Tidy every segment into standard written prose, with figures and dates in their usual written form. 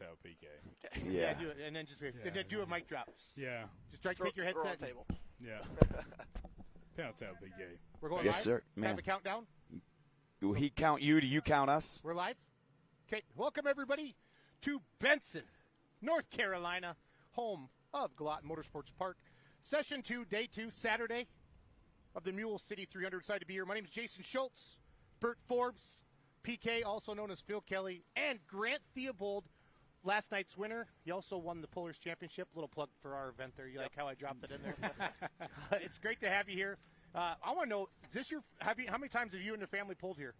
out PK. Yeah. Do it, and then just do a mic drop. Yeah. Just try to take your headset. On the table. Yeah. Pounce out PK. We're going Yes, live? sir. Have Man. a countdown? Do he count you? Do you count us? We're live? Okay. Welcome, everybody, to Benson, North Carolina, home of GALOT Motorsports Park. Session 2, Day 2, Saturday of the Mule City 300. Excited to be here. My name is Jason Schultz, Bert Forbes, PK, also known as Phil Kelly, and Grant Theobald, last night's winner. He also won the Pullers Championship. Little plug for our event there. You like how I dropped it in there? It's great to have you here. I want to know, how many times have you and the family pulled here?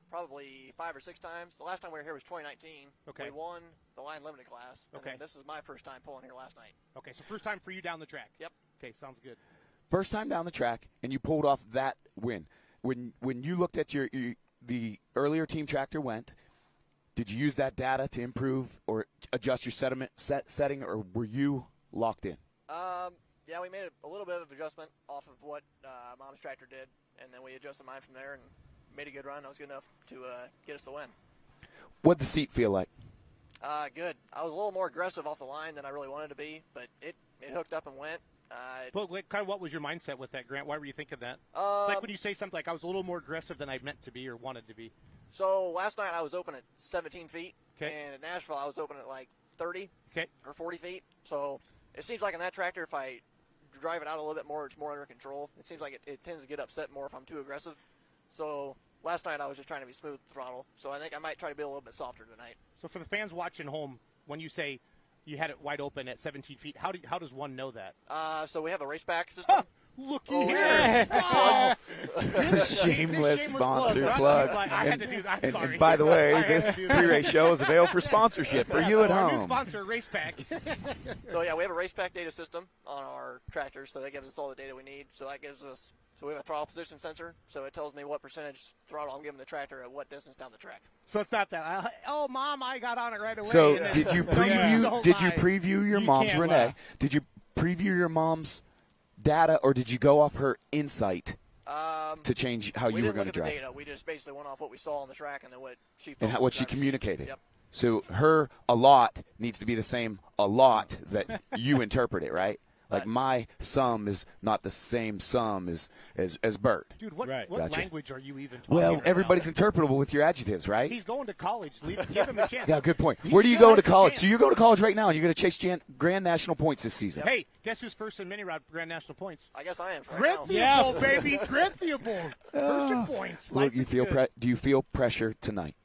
Probably 5 or 6 times. The last time we were here was 2019. Okay. We won the line limited class. And Okay. then this is my first time pulling here last night. Okay, so first time for you down the track. Yep. Okay, sounds good. First time down the track, and you pulled off that win. When you looked at the earlier team tractor went, did you use that data to improve or adjust your setting, or were you locked in? Yeah, we made a little bit of adjustment off of what Mom's tractor did, and then we adjusted mine from there and made a good run. That was good enough to get us the win. What'd the seat feel like? Good. I was a little more aggressive off the line than I really wanted to be, but it hooked up and went. But kind of what was your mindset with that, Grant? Why were you thinking that? Like when you say something like, I was a little more aggressive than I meant to be or wanted to be. So last night I was open at 17 feet, Okay. and at Nashville I was open at like 30 Okay. or 40 feet. So it seems like in that tractor, if I drive it out a little bit more, it's more under control. It seems like it tends to get upset more if I'm too aggressive. So last night I was just trying to be smooth with the throttle. So I think I might try to be a little bit softer tonight. So for the fans watching home, when you say you had it wide open at 17 feet, how does one know that? So we have a race pack system. Looky Oh, here. yeah. Oh. Shameless sponsor brought plug. to you by- I had to do that. I'm sorry. And by the way, I had this to do that. pre-race show is available for sponsorship for you at Our new home. sponsor, Race Pack. So yeah, we have a race pack data system on our tractors, so that gives us all the data we need. So that gives us, so we have a throttle position sensor, so it tells me what percentage throttle I'm giving the tractor at what distance down the track. So it's not that. Oh, Mom, I got on it right away. So And then- did you No, the preview? whole Did you time. preview your You mom's can't Renee? lie. Did you preview your mom's data, or did you go off her insight to change how We you were didn't going look to at the drive data. We just basically went off what we saw on the track and then what she and felt what she driving. communicated? Yep. So her a lot needs to be the same a lot that you interpret it, right? Like my sum is not the same sum as Bert. Dude, what Gotcha. language are you even talking Well, right everybody's now? interpretable with your adjectives, right? He's going to college. Give him a chance. Yeah, good point. He Where do you still go to has a college? chance. So you're going to college right now, and you're going to chase Grand National points this season. Hey, guess who's first in mini rod Grand National points? I guess I am. Grant Right Theobald, baby. Grant Theobald. First in points. Look, Life you is feel good. do you feel pressure tonight?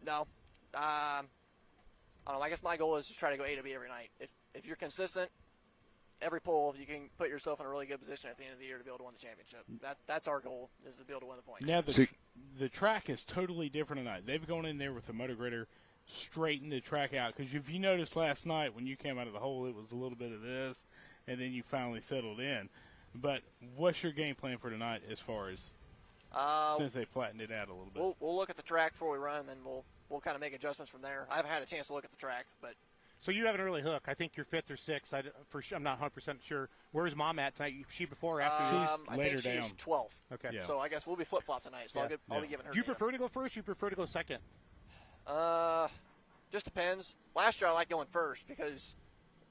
now. No. I don't know. I guess my goal is to try to go A to B every night. If you're consistent, every pull, you can put yourself in a really good position at the end of the year to be able to win the championship. That's our goal, is to be able to win the points. Now, So- the track is totally different tonight. They've gone in there with the motor grader, straightened the track out. Because if you noticed last night when you came out of the hole, it was a little bit of this, and then you finally settled in. But what's your game plan for tonight as far as since they flattened it out a little bit? We'll look at the track before we run, and then we'll kind of make adjustments from there. I haven't had a chance to look at the track, but So you have an early hook. I think you're 5th or 6th. I'm not 100% sure. Where's Mom at tonight? She before or after you? I later think she's down. 12. Okay. Yeah. So I guess we'll be flip-flop tonight, so Yeah. I'll be giving her Do you data. prefer to go first? You prefer to go second? Just depends. Last year I liked going first because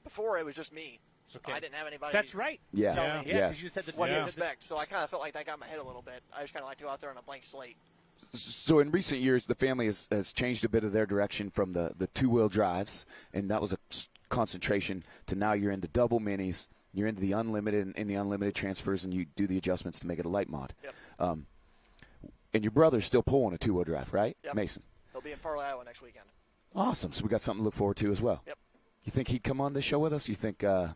before it was just me. So Okay. I didn't have anybody. That's right. Yes. Tell me. Yeah, Yes. 'cause you said that. What Yeah. to expect. So I kind of felt like that got my head a little bit. I just kind of like to go out there on a blank slate. So in recent years, the family has changed a bit of their direction from the two-wheel drives, and that was a concentration, to now you're into double minis, you're into the unlimited and the unlimited transfers, and you do the adjustments to make it a light mod. Yep. And your brother's still pulling a two-wheel drive, right? Yep. Mason. He'll be in Farley, Iowa next weekend. Awesome. So we got something to look forward to as well. Yep. You think he'd come on this show with us? You think, nah,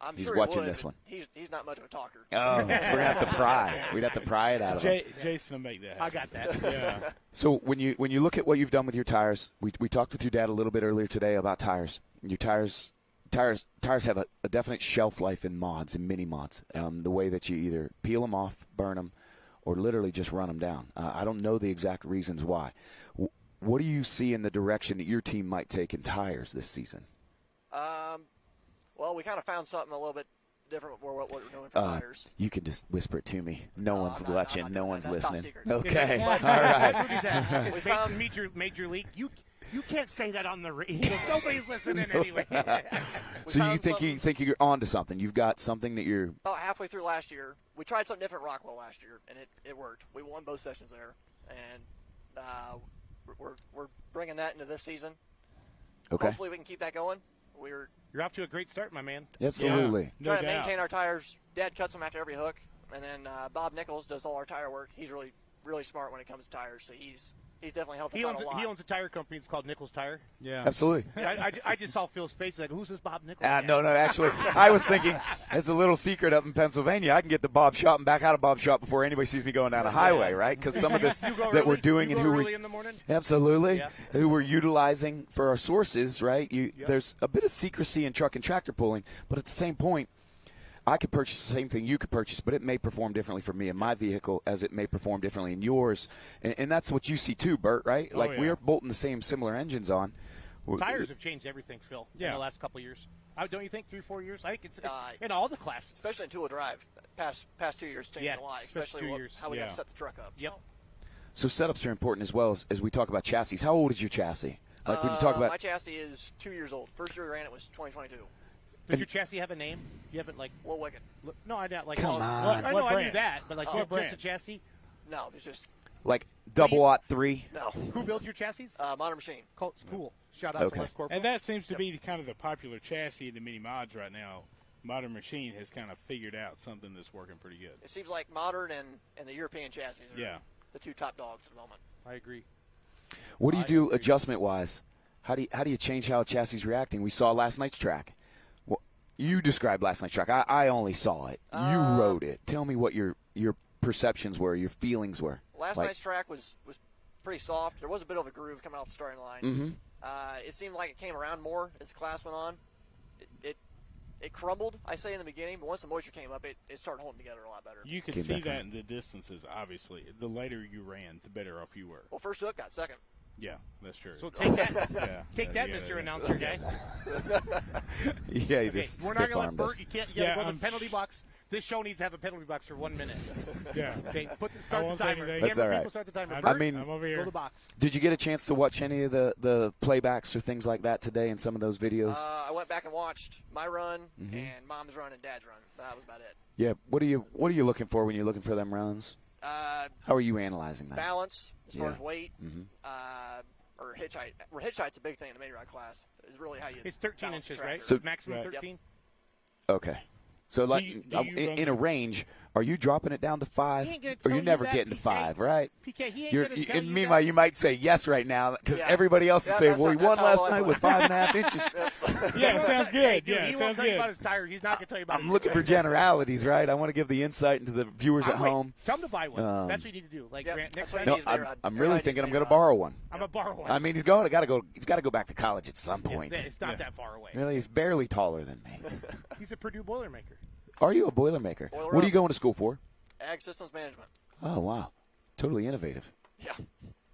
I'm he's sure watching he would, this one. but He's not much of a talker. Oh, so we're going to have to pry. We'd have to pry it out of him. Jason will make that happen. I got that. Yeah. So when you look at what you've done with your tires, we talked with your dad a little bit earlier today about tires. Your tires have a definite shelf life in mods, in mini mods. The way that you either peel them off, burn them, or literally just run them down. I don't know the exact reasons why. What do you see in the direction that your team might take in tires this season? Well, we kind of found something a little bit different with what we're doing for tires. You can just whisper it to me. No one's I'm not watching. doing No that. one's That's top listening. secret. Okay. All What right. Rudy's at? We It's found- major league. You can't say that on the radio. Nobody's listening anyway. So you think you're on to something? You've got something that you're About halfway through last year, we tried something different at Rockwell last year, and it worked. We won both sessions there, and we're bringing that into this season. okay. Hopefully we can keep that going. You're off to a great start, my man. Absolutely. No Trying to doubt. maintain our tires. Dad cuts them after every hook, and then Bob Nichols does all our tire work. He's really, really smart when it comes to tires, so he's definitely helped us out a lot. He owns a tire company. It's called Nichols Tire. Yeah. Absolutely. I just saw Phil's face like, who's this Bob Nichols? No, actually, I was thinking, it's a little secret up in Pennsylvania. I can get to Bob Shop and back out of Bob Shop before anybody sees me going down a highway, right? Because some of this that we're doing and who early in the morning? Absolutely, who we're utilizing for our sources, right? There's a bit of secrecy in truck and tractor pulling, but at the same point, I could purchase the same thing you could purchase, but it may perform differently for me in my vehicle as it may perform differently in yours. And that's what you see too, Bert, right? Like we are bolting the same similar engines on. Tires have changed everything, Phil, in the last couple of years. Don't you think 3-4 years? I think it's in all the classes. Especially in two-wheel drive. Past 2 years changed a lot, especially 2 years. how we got to set the truck up. Yep. So setups are important as well as we talk about chassis. How old is your chassis? Like when you talk about my chassis is 2 years old. First year we ran it was 2022. Does your chassis have a name? You haven't Well, Wicked. No, I don't. Like, Come on. I know What I knew brand? that, but like What just brand? a chassis. No, it's just like double 03. no. Who builds your chassis? Modern Machine. Cool. Shout out Okay. to Les Corporal. And that seems to be kind of the popular chassis in the mini mods right now. Modern Machine has kind of figured out something that's working pretty good. It seems like Modern and the European chassis are the two top dogs at the moment. I agree. What do you do adjustment wise? How do you change how a chassis is reacting? We saw last night's track. Well, you described last night's track. I only saw it. You rode it. Tell me what your perceptions were, your feelings were. Last night's track was pretty soft. There was a bit of a groove coming off the starting line. Mm-hmm. It seemed like it came around more as the class went on. It crumbled, I say, in the beginning, but once the moisture came up, it started holding together a lot better. You could see that in the distances, obviously. The later you ran, the better off you were. Well, first hook got second. Yeah, that's true. So take that. Take that, Mr. Announcer guy. Yeah, Okay, we're not going to let Bert. You can't. You got to go to the penalty box. This show needs to have a penalty box for 1 minute. Yeah. Okay, start the timer. That's all right. People start the timer. I Bert, mean, I'm over here. go to the box. did you get a chance to watch any of the playbacks or things like that today in some of those videos? I went back and watched my run and Mom's run and Dad's run. That was about it. Yeah. What are you looking for when you're looking for them runs? How are you analyzing that? Balance as far as weight, Mm-hmm. or hitch height. Hitch height's a big thing in the mini rod class. Is really how you. It's 13 balance the inches, tractor. right? So- Maximum Right. 13. Okay. So, like, do you run in a range, are you dropping it down to 5, He ain't gonna or tell you're you never that, getting to PK. 5, right? PK, he ain't going to tell you and meanwhile, that. you might say yes right now because Yeah. everybody else is Yeah, saying, that's "Well, how- he won that's how last I night was. with 5.5 inches." Yeah, it sounds good. Hey, dude, Yeah, he it won't sounds tell you about good. his tire. He's not going to tell you about I'm his looking for generalities, right? I want to give the insight into the viewers at home. Tell him to buy one. That's what you need to do. Like Yeah, Grant, next that's time what No, he needs. I'm really thinking I'm going to borrow one. I'm a borrow one. I mean, he's got to go back to college at some point. It's not that far away. Really, he's barely taller than me. He's a Purdue Boilermaker. Are you a Boilermaker? Boiler What are you up. going to school for? Ag systems management. Oh, wow. Totally innovative. Yeah,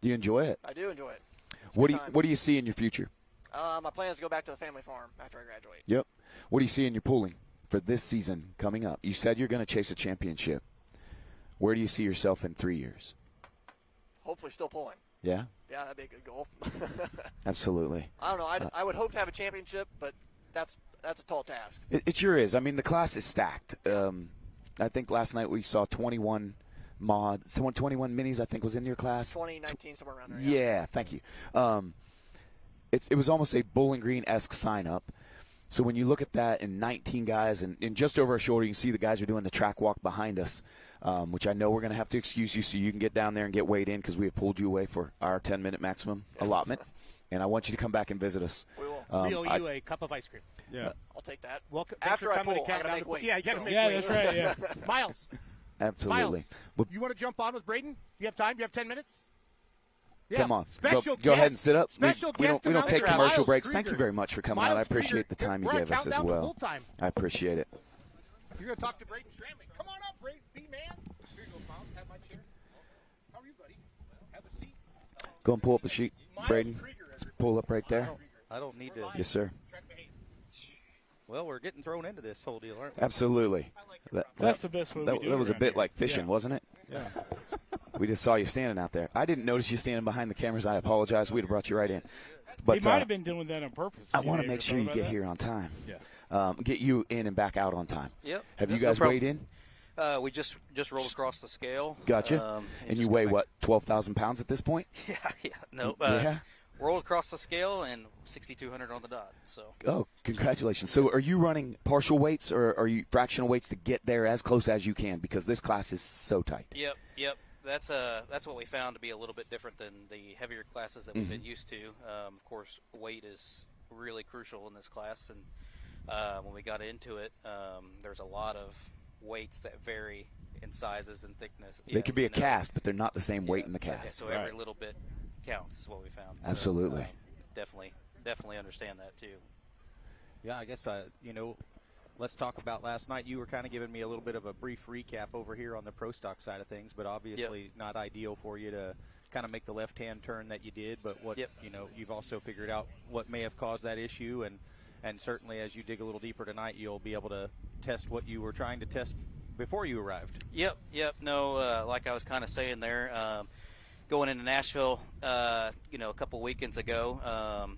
Do you enjoy it? I do enjoy it. It's a What good do you time. What do you see in your future? My plan is to go back to the family farm after I graduate. Yep. What do you see in your pulling for this season coming up? You said you're going to chase a championship. Where do you see yourself in 3 years? Hopefully, still pulling. Yeah, Yeah, that'd be a good goal. absolutely. I don't know. I would hope to have a championship, but that's a tall task. It sure is. I mean, the class is stacked. I think last night we saw 21 minis, I think, was in your class. 2019, somewhere around there. Yeah, thank you. It was almost a Bowling Green-esque sign-up. So when you look at that and 19 guys, and just over our shoulder, you can see the guys are doing the track walk behind us, which I know we're going to have to excuse you so you can get down there and get weighed in because we have pulled you away for our 10-minute maximum allotment. And I want you to come back and visit us. We will. We owe you a cup of ice cream. Yeah. I'll take that. Welcome. After I thanks for coming pull, to I count gotta down make the- weight. Yeah, you got to So- make Yeah, weight. that's right. Yeah. Miles, Absolutely. Well, you want to jump on with Braden? You have time? You have 10 minutes? Yeah. come on. Special Go ahead and guest- sit up. Special We don't guest take announcer, commercial Miles breaks. Krieger. Thank you very much for coming Miles out. I appreciate Krieger. the time you We're on gave us as countdown to well. full time. I appreciate it. You're going to talk to Braden Stramley. Come on up, Braden. Be man. Here you go, Miles. Have my chair. How are you, buddy? Have a seat. Go and pull up the sheet, Miles Braden. Krieger, everybody. Pull up right there. I don't need to. Yes, sir. Track behavior. Well, we're getting thrown into this whole deal, aren't we? Absolutely. That's the best way we do That was a around bit here. like fishing, Yeah. wasn't it? Yeah. We just saw you standing out there. I didn't notice you standing behind the cameras. I apologize. We'd have brought you right in. But he might have been doing that on purpose. I want to make sure you get here on time. Yeah. Get you in and back out on time. Yep. Have you guys weighed in? We just rolled across the scale. Gotcha. And you weigh, what, 12,000 pounds at this point? Yeah. No. Yeah. Rolled across the scale and 6,200 on the dot. So. Oh, congratulations. So are you running partial weights or are you fractional weights to get there as close as you can? Because this class is so tight. Yep. That's what we found to be a little bit different than the heavier classes that we've been used to. Of course, weight is really crucial in this class. And when we got into it, there's a lot of weights that vary in sizes and thickness. They could be a cast, but they're not the same weight in the cast. So every little bit counts is what we found. Absolutely. So, definitely understand that too. Yeah, I guess let's talk about last night. You were kind of giving me a little bit of a brief recap over here on the pro stock side of things, but obviously not ideal for you to kind of make the left-hand turn that you did. But you've also figured out what may have caused that issue, and certainly as you dig a little deeper tonight, you'll be able to test what you were trying to test before you arrived. Yep. No, like I was kind of saying there, going into Nashville, a couple weekends ago,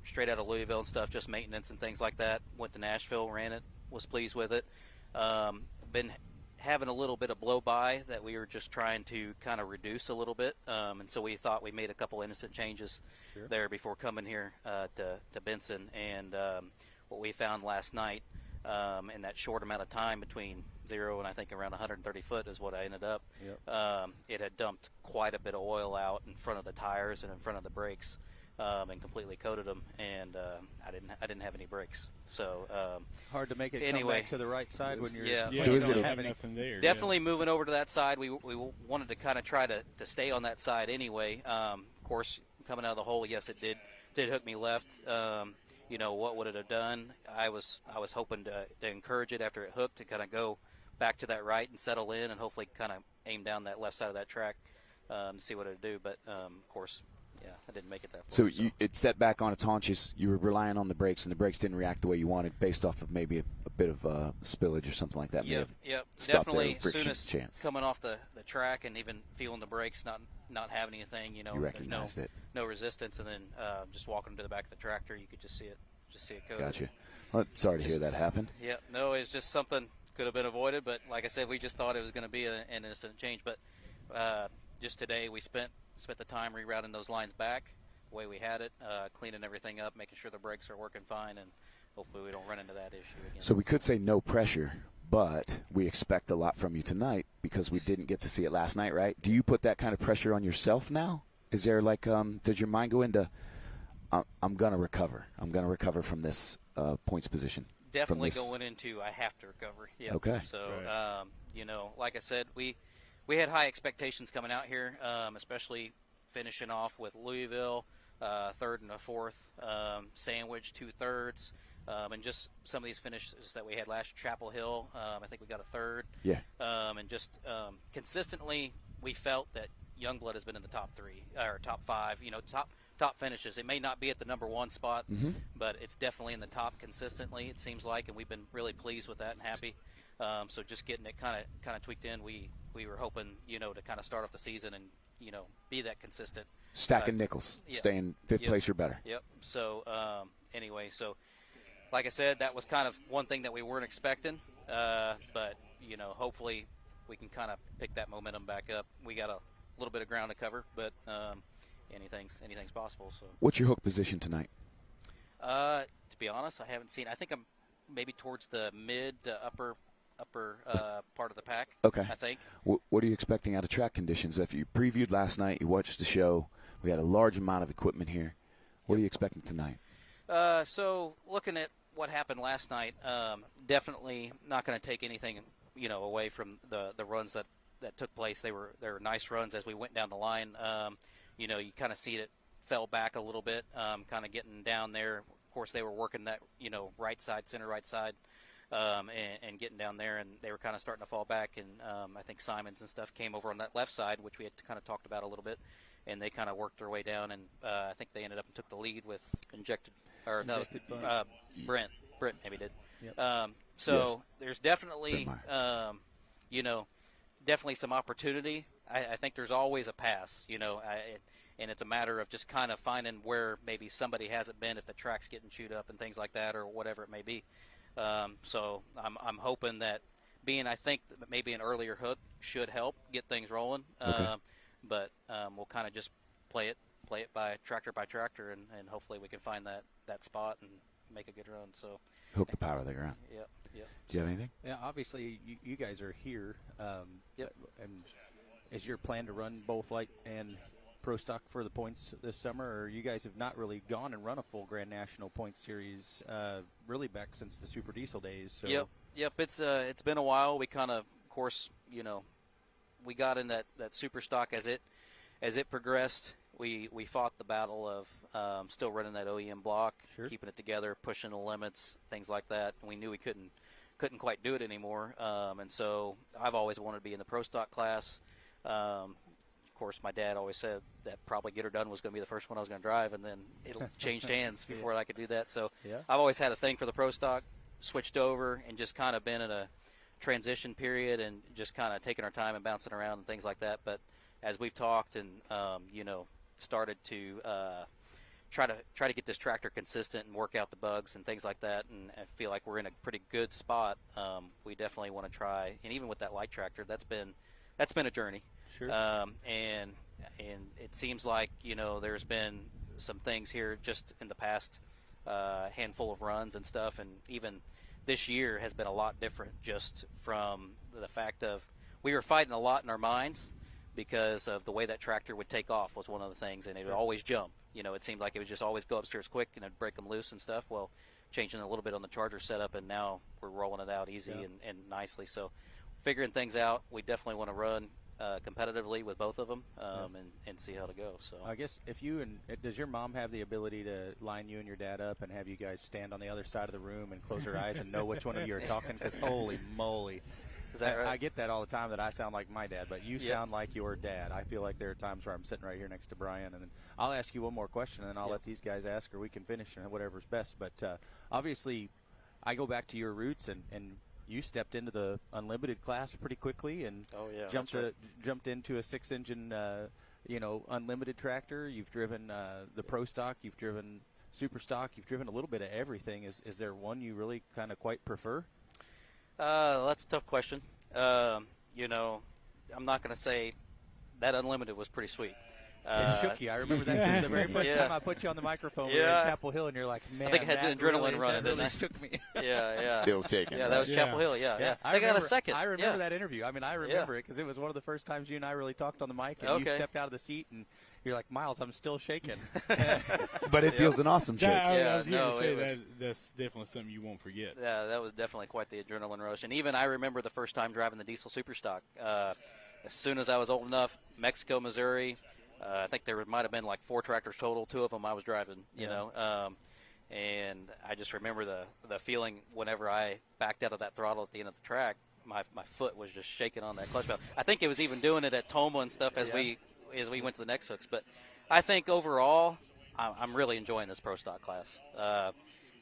straight out of Louisville and stuff, just maintenance and things like that. Went to Nashville, ran it, was pleased with it. Been having a little bit of blow by that we were just trying to kind of reduce a little bit, and so we thought we made a couple innocent changes there before coming here to Benson. And what we found last night, in that short amount of time between 0 and I think around 130 foot is what I ended up. It had dumped quite a bit of oil out in front of the tires and in front of the brakes, and completely coated them. And I didn't have any brakes, so hard to make it come back to the right side when you're So you is don't it have nothing there. definitely moving over to that side. We wanted to kind of try to stay on that side anyway. Of course, coming out of the hole, yes, it did hook me left. What would it have done? I was hoping to encourage it after it hooked to kind of go back to that right and settle in and hopefully kind of aim down that left side of that track to see what it would do. But, of course, I didn't make it that far. So it set back on its haunches. You were relying on the brakes, and the brakes didn't react the way you wanted based off of maybe a bit of spillage or something like that. Yep. Definitely. As soon as coming off the track and even feeling the brakes, not having anything, you recognized it. No resistance, and then just walking to the back of the tractor, you could just see it go. Gotcha. Well, sorry to hear that happened. Yeah, no, it's just something could have been avoided, but like I said, we just thought it was going to be an innocent change. But just today, we spent the time rerouting those lines back the way we had it, cleaning everything up, making sure the brakes are working fine, and hopefully we don't run into that issue again. So we could say no pressure, but we expect a lot from you tonight because we didn't get to see it last night, right? Do you put that kind of pressure on yourself now? Is there does your mind go into, I'm going to recover. I'm going to recover from this points position? Definitely going into, I have to recover. Yep. Okay. So, like I said, we had high expectations coming out here, especially finishing off with Louisville, third and a fourth, Sandwich, 2/3, and just some of these finishes that we had last year, Chapel Hill, I think we got a third. Yeah. And just consistently, we felt that Youngblood has been in the top 3 or top 5. Top finishes. It may not be at the number 1 spot, but it's definitely in the top consistently. It seems like, and we've been really pleased with that and happy. So just getting it kind of tweaked in. We were hoping to kind of start off the season and be that consistent. Stacking nickels, staying fifth place or better. Yep. So anyway, so like I said, that was kind of one thing that we weren't expecting, but hopefully we can kind of pick that momentum back up. We got a little bit of ground to cover, but anything's possible. So what's your hook position tonight? To be honest, I haven't seen. I think I'm maybe towards the mid to upper part of the pack. Okay. I think. What are you expecting out of track conditions? If you previewed last night, you watched the show. We had a large amount of equipment here. What are you expecting tonight? So looking at what happened last night, definitely not going to take anything away from the runs that took place. They were nice runs as we went down the line. You kind of see it fell back a little bit, kind of getting down there. Of course, they were working that center right side, and getting down there, and they were kind of starting to fall back. And I think Simons and stuff came over on that left side, which we had kind of talked about a little bit, and they kind of worked their way down. And I think they ended up and took the lead with Brent maybe did. Yep. So there's definitely definitely some opportunity I think there's always a pass, and it's a matter of just kind of finding where maybe somebody hasn't been, if the track's getting chewed up and things like that, or whatever it may be. So I'm hoping that I think that maybe an earlier hook should help get things rolling. Okay. But we'll kind of just play it by tractor, and hopefully we can find that spot and make a good run. So Hook the power of the ground. Yep. Do you have anything? Yeah, obviously you guys are here. Yep. And is your plan to run both light and pro stock for the points this summer, or you guys have not really gone and run a full Grand National Points Series really back since the Super Diesel days? So. Yep. It's been a while. We kind of course, we got in that super stock as it progressed. We fought the battle of still running that OEM block, Sure. keeping it together, pushing the limits, things like that. And we knew we couldn't quite do it anymore. And so I've always wanted to be in the pro stock class. Of course, my dad always said that probably Get Her Done was going to be the first one I was going to drive, and then it'll change hands before I could do that. So Yeah. I've always had a thing for the pro stock, switched over, and just kind of been in a transition period and just kind of taking our time and bouncing around and things like that. But as we've talked and started to try to get this tractor consistent and work out the bugs and things like that, and I feel like we're in a pretty good spot. We definitely want to try, and even with that light tractor, that's been a journey. Sure. And it seems like there's been some things here just in the past handful of runs and stuff, and even this year has been a lot different just from the fact of we were fighting a lot in our minds because of the way that tractor would take off was one of the things, and it would always jump. It seemed like it would just always go upstairs quick and it'd break them loose and stuff. Well, changing a little bit on the Charger setup, and now we're rolling it out easy and nicely. So figuring things out, we definitely want to run competitively with both of them and see how to go. So I guess does your mom have the ability to line you and your dad up and have you guys stand on the other side of the room and close her eyes and know which one of you are talking? Because holy moly. Is that right? I get that all the time, that I sound like my dad, but you sound like your dad. I feel like there are times where I'm sitting right here next to Brian, and then I'll ask you one more question, and then I'll let these guys ask, or we can finish, and whatever's best. But obviously, I go back to your roots, and you stepped into the unlimited class pretty quickly, and jumped into a 6-engine, unlimited tractor. You've driven the pro stock, you've driven super stock, you've driven a little bit of everything. Is there one you really kind of quite prefer? That's a tough question. I'm not going to say that unlimited was pretty sweet. It shook you. I remember that since the very first time I put you on the microphone. We were in Chapel Hill, and you're like, man, I think I had the adrenaline running, that didn't really I? shook me. Yeah. Still shaking. Yeah, that was Chapel Hill. Yeah. I got a second. I remember that interview. I mean, I remember it because it was one of the first times you and I really talked on the mic, and you stepped out of the seat, and you're like, Miles, I'm still shaking. But it feels an awesome shake. I was going to say that's definitely something you won't forget. Yeah, that was definitely quite the adrenaline rush. And even I remember the first time driving the diesel superstock. As soon as I was old enough, Mexico, Missouri, I think there might have been like 4 tractors total. 2 of them I was driving, and I just remember the feeling whenever I backed out of that throttle at the end of the track, my foot was just shaking on that clutch pedal. I think it was even doing it at Toma and stuff as we went to the next hooks. But I think overall, I'm really enjoying this pro stock class.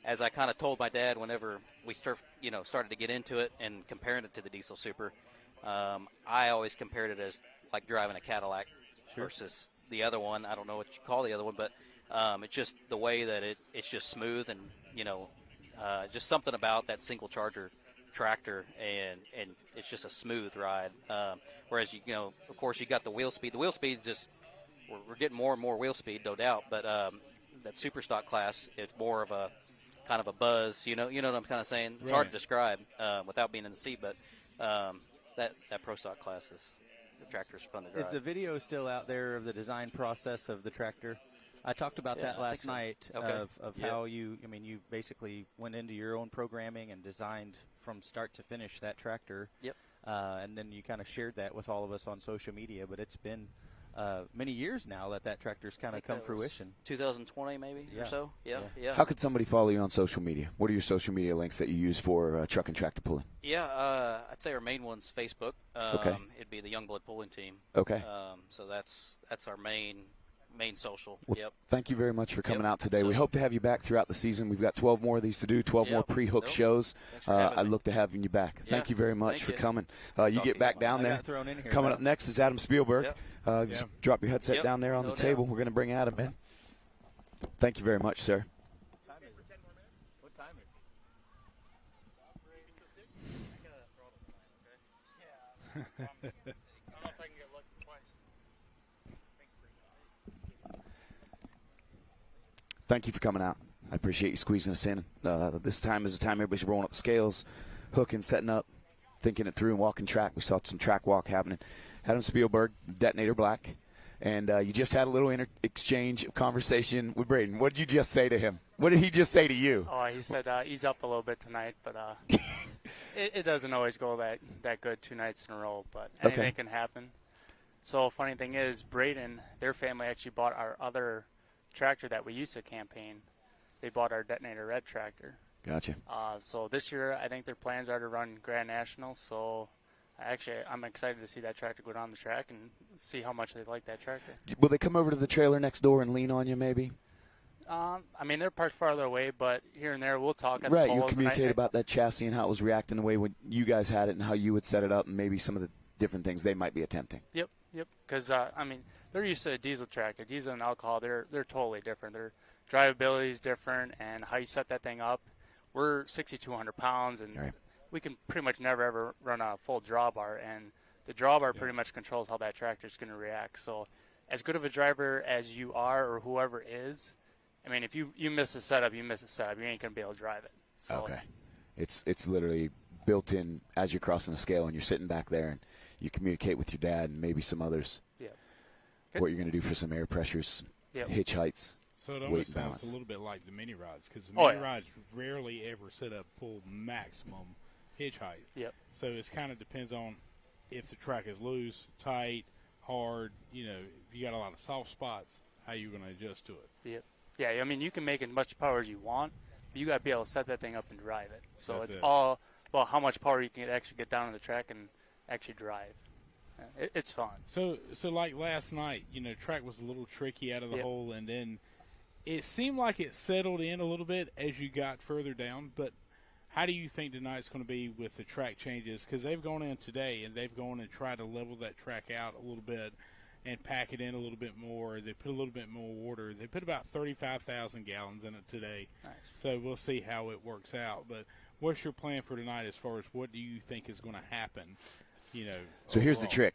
As I kind of told my dad whenever we started to get into it and comparing it to the diesel super, I always compared it as like driving a Cadillac versus the other one. I don't know what you call the other one, but it's just the way that it's just smooth and just something about that single charger tractor, and it's just a smooth ride. Whereas of course, you got the wheel speed. The wheel speed is just we're getting more and more wheel speed, no doubt. But that super stock class, it's more of a kind of a buzz. You know what I'm kind of saying? It's hard to describe without being in the seat, but that pro stock class the tractor's fun to drive. Is the video still out there of the design process of the tractor? I talked about that last night of how you basically went into your own programming and designed from start to finish that tractor. Yep. And then you kind of shared that with all of us on social media, but it's been many years now that tractor's kind of come fruition. 2020 maybe or so. Yeah. How could somebody follow you on social media? What are your social media links that you use for truck and tractor pulling? Yeah, I'd say our main one's Facebook. Okay. It'd be the Youngblood Pulling Team. Okay. So that's our main main social. Well, Yep. Thank you very much for coming out today. So- We hope to have you back throughout the season. We've got 12 more of these to do, 12 more Yep. pre-hook Nope. shows. Thanks for having I me. look to having you back. Yeah. Thank you very much Thank for you. coming. You get back down I there. got thrown in here Coming now. up next is Adam Spielberg. Yep. Just drop your headset Yep. down there on No the table. doubt. We're going to bring Adam in. Thank you very much, sir. What time is it? Thank you for coming out. I appreciate you squeezing us in. This time is the time everybody's rolling up the scales, hooking, setting up, thinking it through, and walking track. We saw some track walk happening. Adam Spielberg, Detonator Black, and you just had a little exchange conversation with Braden. What did you just say to him? What did he just say to you? Oh, he said he's up a little bit tonight, but it doesn't always go that good 2 nights in a row, but anything can happen. So funny thing is, Braden, their family actually bought our other tractor that we used to campaign. They bought our Detonator Red tractor. Gotcha. So this year, I think their plans are to run Grand National. So actually, I'm excited to see that tractor go down the track and see how much they like that tractor. Will they come over to the trailer next door and lean on you, maybe? I mean, they're parked farther away, but here and there, we'll talk at Right, the you'll polls. communicate about that chassis and how it was reacting the way when you guys had it and how you would set it up and maybe some of the different things they might be attempting. Yep. Because I mean, they're used to a diesel tractor. Diesel and alcohol, they're totally different. Their drivability is different, and how you set that thing up. We're 6,200 pounds, and Right. we can pretty much never ever run a full drawbar, and the drawbar pretty much controls how that tractor is going to react. So, as good of a driver as you are, or whoever is, I mean, if you miss a setup, you miss a setup. You ain't going to be able to drive it. So, Okay. It's literally built in as you're crossing the scale and you're sitting back there and you communicate with your dad and maybe some others Yep. what you're going to do for some air pressures, Yep. hitch heights. So it weight almost balance. sounds a little bit like the mini rods, because the Oh, mini yeah. rods rarely ever set up full maximum hitch height. Yep. So it kind of depends on if the track is loose, tight, hard. You know, if you got a lot of soft spots, how you going to adjust to it. Yep. Yeah, I mean, you can make as much power as you want, but you got to be able to set that thing up and drive it. So That's it's it. all about how much power you can actually get down on the track and actually drive. It's fun. So like last night, you know, track was a little tricky out of the Yep. hole, and then it seemed like it settled in a little bit as you got further down. But how do you think tonight's going to be with the track changes? Because they've gone in today and they've gone and tried to level that track out a little bit and pack it in a little bit more. They put a little bit more water. They put about 35,000 gallons in it today. Nice. So we'll see how it works out. But what's your plan for tonight as far as what do you think is going to happen? You know. So here's the overall? trick.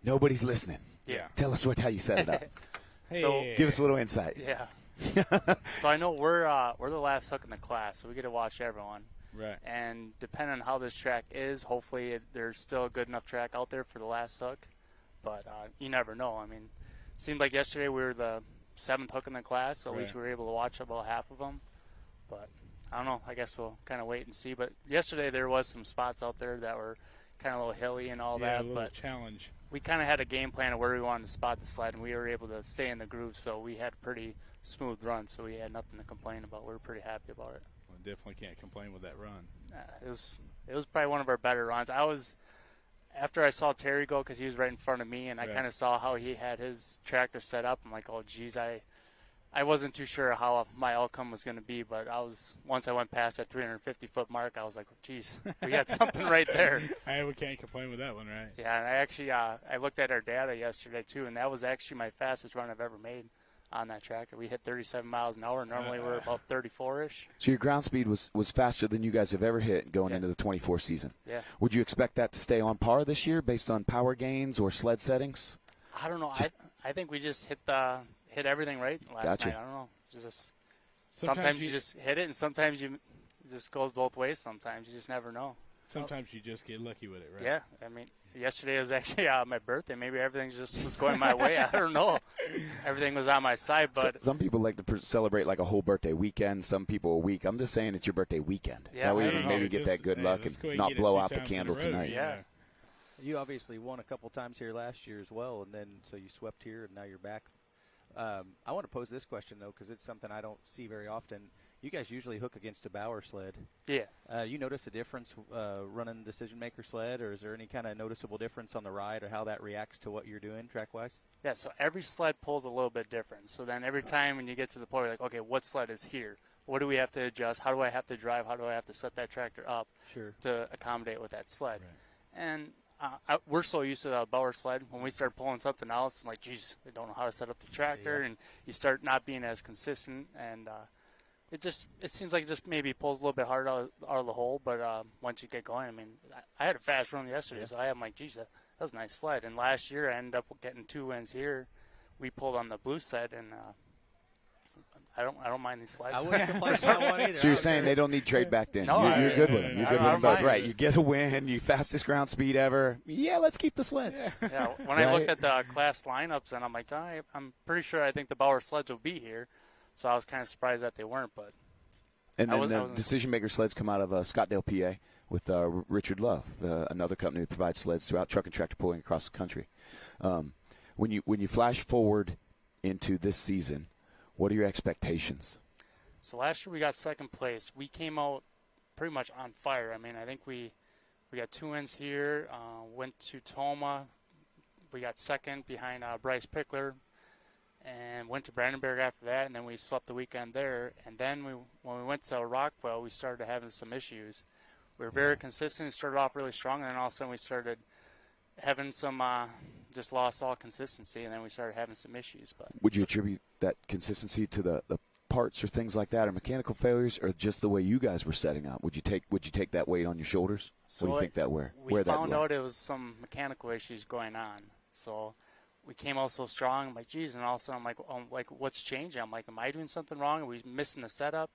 Nobody's listening. Yeah. Tell us how you set it up. Hey, So- Give us a little insight. Yeah. So I know we're the last hook in the class, so we get to watch everyone. right. And depending on how this track is, hopefully there's still a good enough track out there for the last hook. But you never know. I mean, it seemed like yesterday we were the 7th hook in the class, so at least Right. we were able to watch about half of them. But I don't know. I guess we'll kind of wait and see. But yesterday there was some spots out there that were kind of a little hilly and all Yeah, a that. little But challenge. we kind of had a game plan of where we wanted to spot the sled, and we were able to stay in the groove, so we had a pretty smooth run, so we had nothing to complain about. We were pretty happy about it. Well, definitely can't complain with that run. It was probably one of our better runs. After I saw Terry go, because he was right in front of me, and I Right. kind of saw how he had his tractor set up, I'm like, oh, geez, I wasn't too sure how my outcome was going to be, but once I went past that 350-foot mark, I was like, geez, we got something right there. Hey, we can't complain with that one, right? Yeah, and I actually I looked at our data yesterday too, and that was actually my fastest run I've ever made on that tractor. We hit 37 miles an hour. Normally we're about 34-ish. So your ground speed was faster than you guys have ever hit going Yeah. into the 24 season. Yeah. Would you expect that to stay on par this year based on power gains or sled settings? I don't know. Just- I think we just hit everything right last Gotcha. night. I don't know. Just Sometimes sometimes you- you just hit it, and sometimes it just goes both ways. Sometimes you just never know. Sometimes you just get lucky with it, right? Yeah, I mean, yesterday was actually my birthday. Maybe everything just was going my way. I don't know. Everything was on my side, but Some people like to celebrate like a whole birthday weekend. Some people a week. I'm just saying it's your birthday weekend. Yeah, that way I you don't can know. maybe get that good luck let's and go ahead not get it blow 2 out the times in a candle row, tonight. you Yeah. know? You obviously won a couple times here last year as well, and then so you swept here, and now you're back I want to pose this question, though, because it's something I don't see very often. You guys usually hook against a Bauer sled. Yeah. You notice a difference running Decision Maker sled, or is there any kind of noticeable difference on the ride or how that reacts to what you're doing track-wise? Yeah, so every sled pulls a little bit different. So then every time when you get to the point, you're like, okay, what sled is here? What do we have to adjust? How do I have to drive? How do I have to set that tractor up to accommodate with that sled? Right. And we're so used to the Bauer sled. When we start pulling something else, I'm like, geez, I don't know how to set up the tractor. And you start not being as consistent. And it seems like it just maybe pulls a little bit hard out of the hole. But once you get going, I mean, I had a fast run yesterday. So I'm like, geez, that was a nice sled. And last year I ended up getting 2 wins here. We pulled on the blue sled, and I don't mind these slides. I wouldn't complain about one either. So you're saying they don't need trade back then? No, you're good with them. You're good with them both. Right. It. You get a win. You fastest ground speed ever. Yeah, let's keep the sleds. Yeah. When I look at the class lineups, and I'm like, I'm pretty sure I think the Bauer sleds will be here. So I was kind of surprised that they weren't. But and then the Decision Maker sleds come out of Scottdale, PA, with Richard Love, another company that provides sleds throughout truck and tractor pulling across the country. When you flash forward into this season, what are your expectations? So last year we got second place. We came out pretty much on fire. I mean, I think we got 2 wins here, went to Toma. We got second behind Bryce Pickler, and went to Brandenburg after that, and then we swept the weekend there. And then when we went to Rockwell, we started having some issues. We were very consistent, started off really strong, and then all of a sudden we started having some just lost all consistency, and then we started having some issues. But would you attribute that consistency to the parts or things like that, or mechanical failures, or just the way you guys were setting up? Would you take that weight on your shoulders? So what do you think that where we that found out it was some mechanical issues going on. So we came out so strong. I'm like, geez, and all of a sudden I'm like, what's changing? I'm like, am I doing something wrong? Are we missing the setup?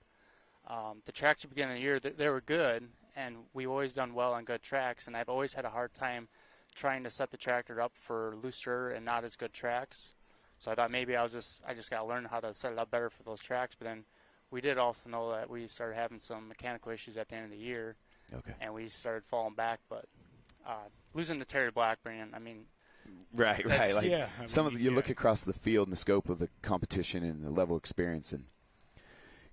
The tracks at the beginning of the year, they were good, and we've always done well on good tracks, and I've always had a hard time trying to set the tractor up for looser and not as good tracks. So I thought maybe I just got to learn how to set it up better for those tracks. But then we did also know that we started having some mechanical issues at the end of the year. Okay. And we started falling back. But losing to Terry Blackburn, I mean, right. Like you look across the field and the scope of the competition and the level of experience, and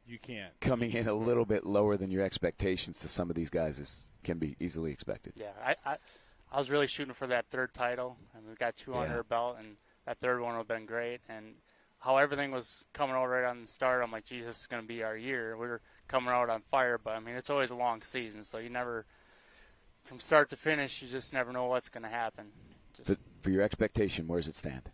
you can't coming in a little bit lower than your expectations to some of these guys can be easily expected. Yeah, I was really shooting for that third title, and we got 2 under our belt, and that third one would have been great. And how everything was coming out right on the start, I'm like, geez, this is going to be our year. We were coming out on fire, but, I mean, it's always a long season, so you never, from start to finish, you just never know what's going to happen. For your expectation, where does it stand?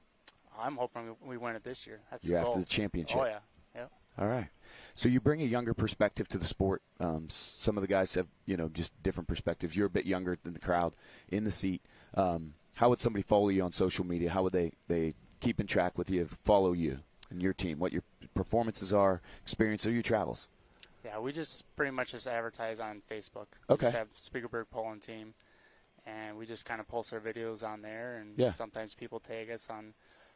I'm hoping we win it this year. That's You're the goal. After the championship. Oh, yeah. Yep. All right. So you bring a younger perspective to the sport. Some of the guys have, just different perspectives. You're a bit younger than the crowd in the seat. How would somebody follow you on social media? How would they keep in track with you, follow you and your team, what your performances are, experience, or your travels? Yeah, we just pretty much just advertise on Facebook. Okay. We just have Spiegelberg Polling Team, and we just kind of post our videos on there, and sometimes people tag us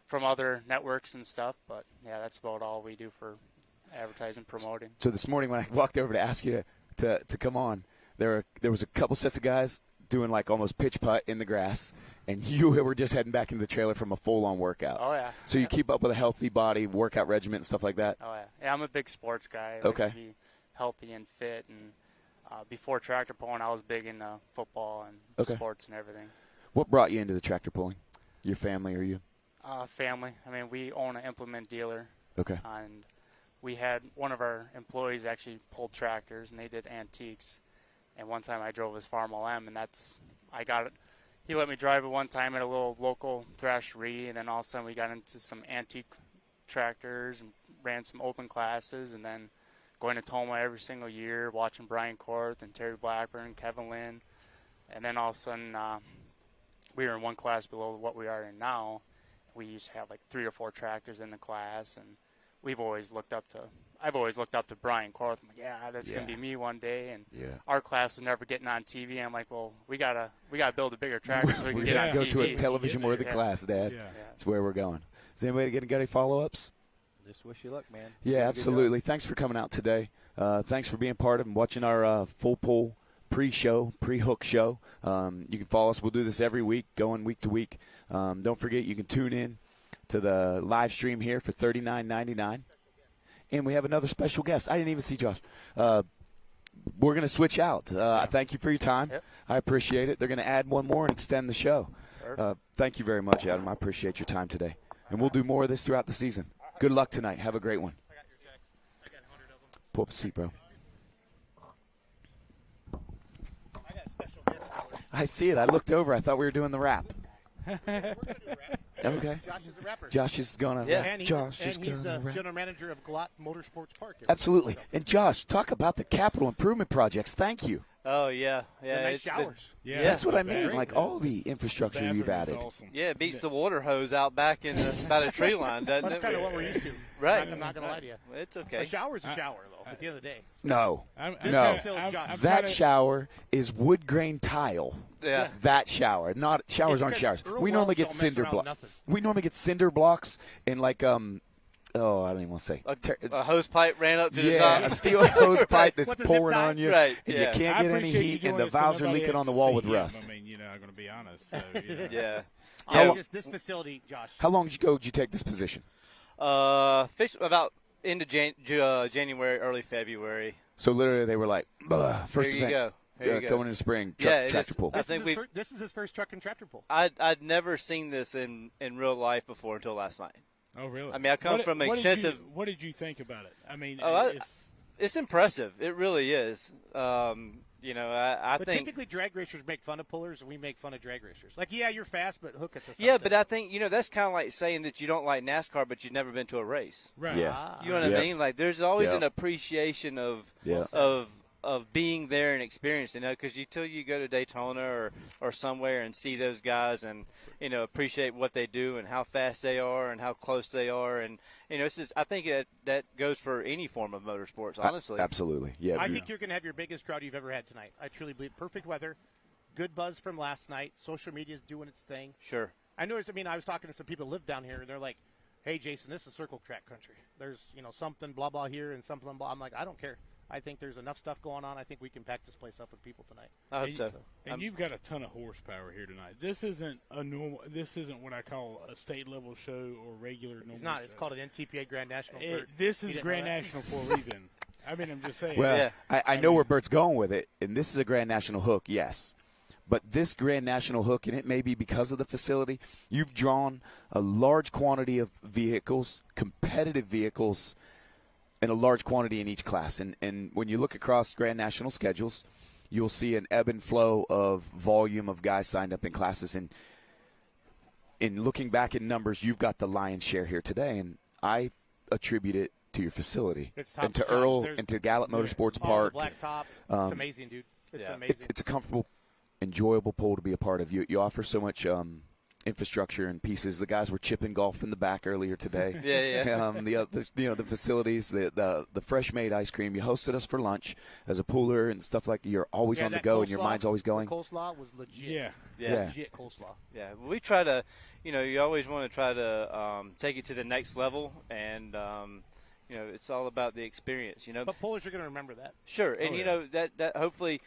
from other networks and stuff. But, yeah, that's about all we do for advertising, promoting. So this morning when I walked over to ask you to come on, there was a couple sets of guys doing like almost pitch putt in the grass, and you were just heading back into the trailer from a full-on workout. Oh, yeah. So you keep up with a healthy body, workout regimen, and stuff like that? Oh, yeah. Yeah, I'm a big sports guy. I Okay. like to be healthy and fit, and before tractor pulling, I was big into football and sports and everything. What brought you into the tractor pulling? Your family or you? Family. I mean, we own an implement dealer. Okay. And we had one of our employees actually pulled tractors, and they did antiques. And one time I drove his Farm LM, and I got it. He let me drive it one time at a little local thrashery, and then all of a sudden we got into some antique tractors and ran some open classes, and then going to Toma every single year, watching Brian Korth and Terry Blackburn, Kevin Lynn. And then all of a sudden we were in one class below what we are in now. We used to have like 3 or 4 tractors in the class, and I've always looked up to Brian Korth. I'm like, yeah, that's going to be me one day. And our class was never getting on TV. I'm like, well, we gotta build a bigger tractor so we can get on TV. Go to a television-worthy class, Dad. Yeah. That's where we're going. Is anybody got any follow-ups? Just wish you luck, man. Yeah, absolutely. Thanks for coming out today. Thanks for being part of and watching our full pull pre-hook show. You can follow us. We'll do this every week, going week to week. Don't forget, you can tune in to the live stream here for $39.99. And we have another special guest. I didn't even see Josh. We're going to switch out. Thank you for your time. Yep. I appreciate it. They're going to add one more and extend the show. Thank you very much, Adam. I appreciate your time today. And we'll do more of this throughout the season. Good luck tonight. Have a great one. Pull up a seat, bro. I see it. I looked over. I thought we were doing the rap. Okay. Josh is a rapper. Josh is going to And rap. he's the general manager of GALOT Motorsports Park. Absolutely. And Josh, talk about the capital improvement projects. Thank you. Oh, yeah. The nice showers. Yeah, That's what I mean. Great. Like all the infrastructure you've added. Awesome. Yeah, it beats the water hose out back in by the tree line, doesn't That's it? kind of what we're used to. Right. I'm not going to lie to you. It's okay. A shower's a shower, though, at the end of the day. No. I'm No. I'm That kinda- shower is wood grain tile. Yeah. That shower. Not showers aren't because showers. Earl We normally Wells get don't mess cinder around with blocks. nothing. We normally get cinder blocks and like I don't even want to say. A hose pipe ran up to the Yeah, top. a steel hose pipe that's With the zip pouring tie? on you, Right, and yeah. you can't I get any appreciate you heat, doing and the it so valves are nobody leaking else on the can wall see with him. rust. I mean, I'm going to be honest. So, Yeah. This facility, Josh. How long did you take this position? About into January, early February. So literally, they were like, first Here you event, go. Here you go. going into spring, Yeah, tractor pull. I think This is his first truck and tractor pull. I'd never seen this in real life before until last night. Oh, really? I mean, I come from extensive. What did you think about it? I mean, Oh, it's It's impressive. It really is. I But think. typically drag racers make fun of pullers, and we make fun of drag racers. Like, yeah, you're fast, but hook at the Yeah, but I think that's kind of like saying that you don't like NASCAR, but you've never been to a race. right. Yeah. You know what Yeah. I mean? Like, there's always Yeah. an appreciation of Yeah. of being there and experiencing it. Because until you go to Daytona or somewhere and see those guys and appreciate what they do and how fast they are and how close they are, and it's just, I think that goes for any form of motorsports. Honestly, Absolutely. Yeah. I think you're going to have your biggest crowd you've ever had tonight. I truly believe. Perfect weather, good buzz from last night. Social media is doing its thing. Sure. I was talking to some people who live down here, and they're like, "Hey, Jason, this is circle track country. There's something blah blah here and something blah." I'm like, I don't care. I think there's enough stuff going on. I think we can pack this place up with people tonight. I hope so. And you've got a ton of horsepower here tonight. This isn't a normal. This isn't what I call a state level show or regular. Normal It's not. show. It's called an NTPA Grand National. This You is didn't Grand know that? National for a reason. I mean, I'm just saying. Well, Yeah. I know where Bert's going with it, and this is a Grand National hook, yes. But this Grand National hook, and it may be because of the facility, you've drawn a large quantity of vehicles, competitive vehicles, and a large quantity in each class. And when you look across Grand National schedules, you'll see an ebb and flow of volume of guys signed up in classes. And in looking back at numbers, you've got the lion's share here today, and I attribute it to your facility It's top and to notch. Earl There's- and to Galot Motorsports Oh, Park. the black top. Um, It's amazing, dude. It's yeah. amazing. It's a comfortable, enjoyable pool to be a part of. You offer so much infrastructure and pieces. The guys were chipping golf in the back earlier today. Yeah. The facilities, the fresh made ice cream. You hosted us for lunch as a pooler and stuff like. You're always Yeah, on the that go and your coleslaw- mind's always going. The coleslaw was legit. Yeah. Yeah. Legit coleslaw. Yeah, we try to, you always want to try to take it to the next level, and it's all about the experience. But pullers are going to remember that. Sure, and yeah. that hopefully,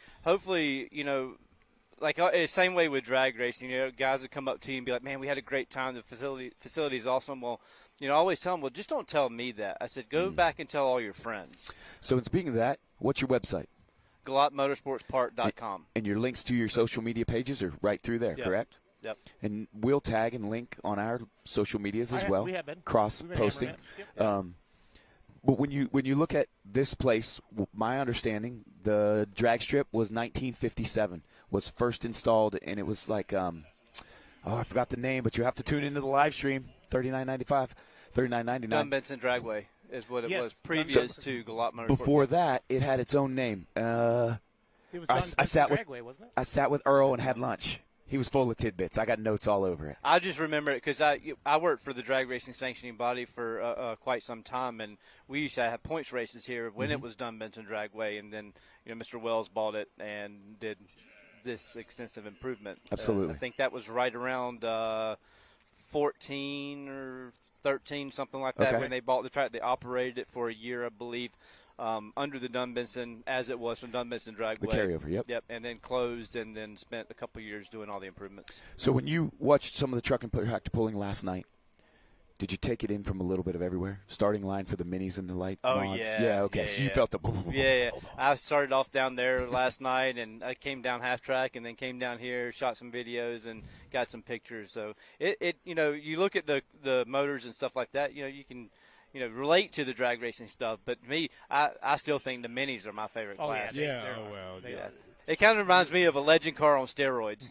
like same way with drag racing. Guys would come up to you and be like, "Man, we had a great time. The facility's awesome." Well, I always tell them, "Well, just don't tell me that." I said, "Go back and tell all your friends." So, in speaking of that, what's your website? GalotMotorsportsPark.com. And your links to your social media pages are right through there, Yep. correct? Yep. And we'll tag and link on our social medias as well. We have been. Cross We've been posting. hammering it. But when you look at this place, my understanding, the drag strip was 1957, was first installed, and it was like, I forgot the name, but you have to tune into the live stream, $39.95, $39.99. Dunn Benson Dragway is what it Yes. was previous to GALOT Motorsports. Before that, it had its own name. It was I sat with Dragway, wasn't it? I sat with Earl and had lunch. He was full of tidbits. I got notes all over it. I just remember it because I worked for the drag racing sanctioning body for quite some time, and we used to have points races here when it was Dunn Benson Dragway, and then Mr. Wells bought it and did this extensive improvement. Absolutely. I think that was right around 14 or 13, something like that, Okay. when they bought the track. They operated it for a year, I believe, under the Dunn Benson, as it was from Dunn Benson Dragway. The carryover, yep. Yep, and then closed and then spent a couple years doing all the improvements. So when you watched some of the truck and tractor pulling last night, Did you take it in from a little bit of everywhere? Starting line for the minis and the light mods? Yeah. Yeah, okay. Yeah, so you yeah. felt the Yeah. I started off down there last night, and I came down half track, and then came down here, shot some videos, and got some pictures. So it you look at the motors and stuff like that, you can relate to the drag racing stuff. But me, I still think the minis are my favorite class. Yeah. It kind of reminds me of a legend car on steroids.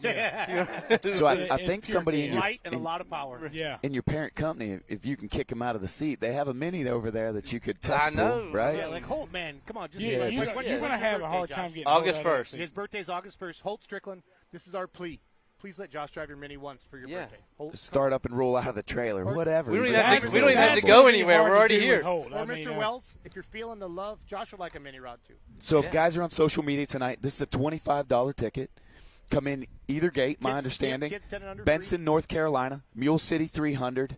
So I think somebody in your, light and a lot of power. Yeah. in your parent company, if you can kick them out of the seat, they have a mini over there that you could test I know. pull, right? Yeah, like Holt, man, come on, just You're when's going your to have a birthday, hard Josh? time getting August hold of 1st. that. His birthday's August 1st. Holt Strickland, this is our plea. Please let Josh drive your Mini once for your birthday. Holt, Start up and roll out of the trailer, whatever. We don't even But have to- that's we don't even have to really go cool. anywhere. We're already here. or Mr. Wells, if you're feeling the love, Josh would like a mini rod too. So if guys are on social media tonight, this is a $25 ticket. Come in either gate, my understanding. Kids 10 and under, Benson, North Carolina, Mule City 300.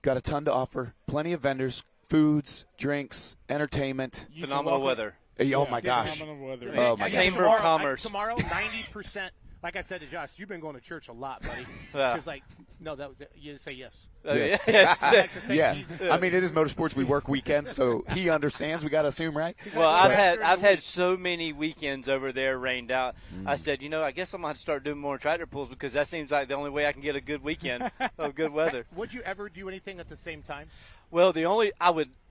Got a ton to offer. Plenty of vendors, foods, drinks, entertainment. Phenomenal weather. Hey, oh my gosh. Phenomenal weather. Oh my Chamber gosh. of Commerce. Tomorrow, 90%. Like I said to Josh, you've been going to church a lot, buddy. Yeah. Because no, that was you just say yes. Yes. Yes. Yes. I mean, it is motorsports. We work weekends, so he understands. We got to assume, right? Well, I've had so many weekends over there rained out. I said, I guess I'm going to start doing more tractor pulls because that seems like the only way I can get a good weekend of good weather. Would you ever do anything at the same time? Well,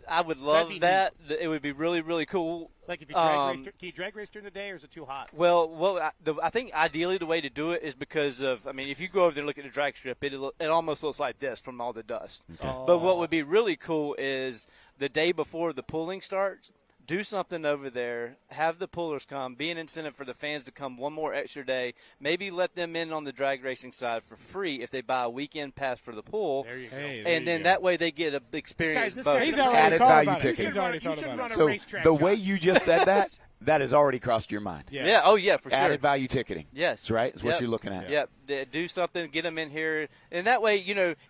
I would love be that. It would be really, really cool. Like if you drag race, can you drag race during the day, or is it too hot? Well, I think ideally the way to do it is because of, if you go over there and look at the drag strip, it almost looks like this from all the dust. But what would be really cool is the day before the pulling starts, do something over there, have the pullers come, be an incentive for the fans to come one more extra day, maybe let them in on the drag racing side for free if they buy a weekend pass for the pull. There you go. Hey, That way they get a experience This both. guy's He's already Added thought value about it. ticket. He's already You thought should about run it. a So racetrack, the way Josh. you just said that has already crossed your mind. Yeah, oh yeah, for sure. Added value ticketing. Yes. That's right. Is what Yep. you're looking at. Yep. Do something, get them in here. And that way,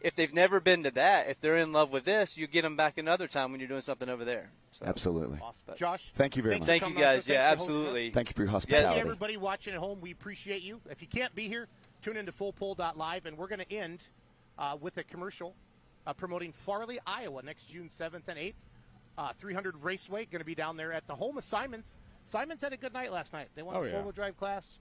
if they've never been to that, if they're in love with this, you get them back another time when you're doing something over there. So. Absolutely. Awesome. Josh, Thank you very much. Thank for you coming on. guys. So Yeah, thanks for hosting us. absolutely. Thank you for your Thank hospitality. you, everybody watching at home. We appreciate you. If you can't be here, tune into fullpull.live, and we're going to end with a commercial promoting Farley, Iowa, next June 7th and 8th. 300 Raceway, going to be down there at the home of Simons. Simons had a good night last night. They won the four-wheel drive class.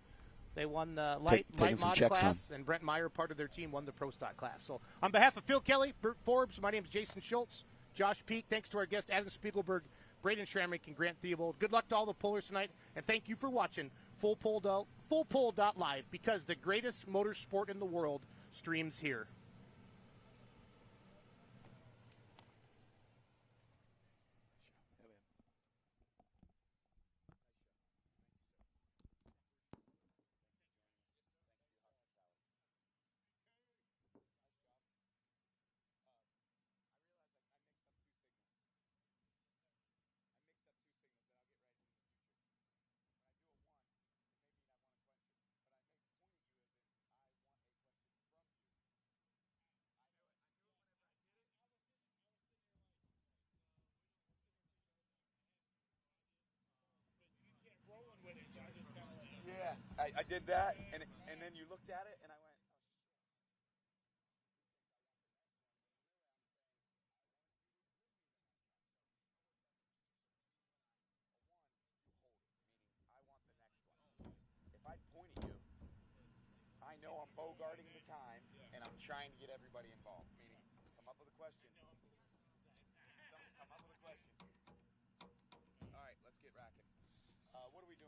They won the light taking some mod checks class, and Brent Meyer, part of their team, won the Pro Stock class. So on behalf of Phil Kelly, Bert Forbes, my name is Jason Schultz, Josh Peak. Thanks to our guest, Adam Spiegelberg, Braden Schrammick, and Grant Theobald. Good luck to all the pullers tonight, and thank you for watching fullpull.live, because the greatest motorsport in the world streams here. Yeah, I did that, and then you looked at it, and I went. If I point at you, I know I'm bogarting the time, and I'm trying to get everybody involved. Meaning, come up with a question. Come up with a question. All right, let's get racking. What are we doing?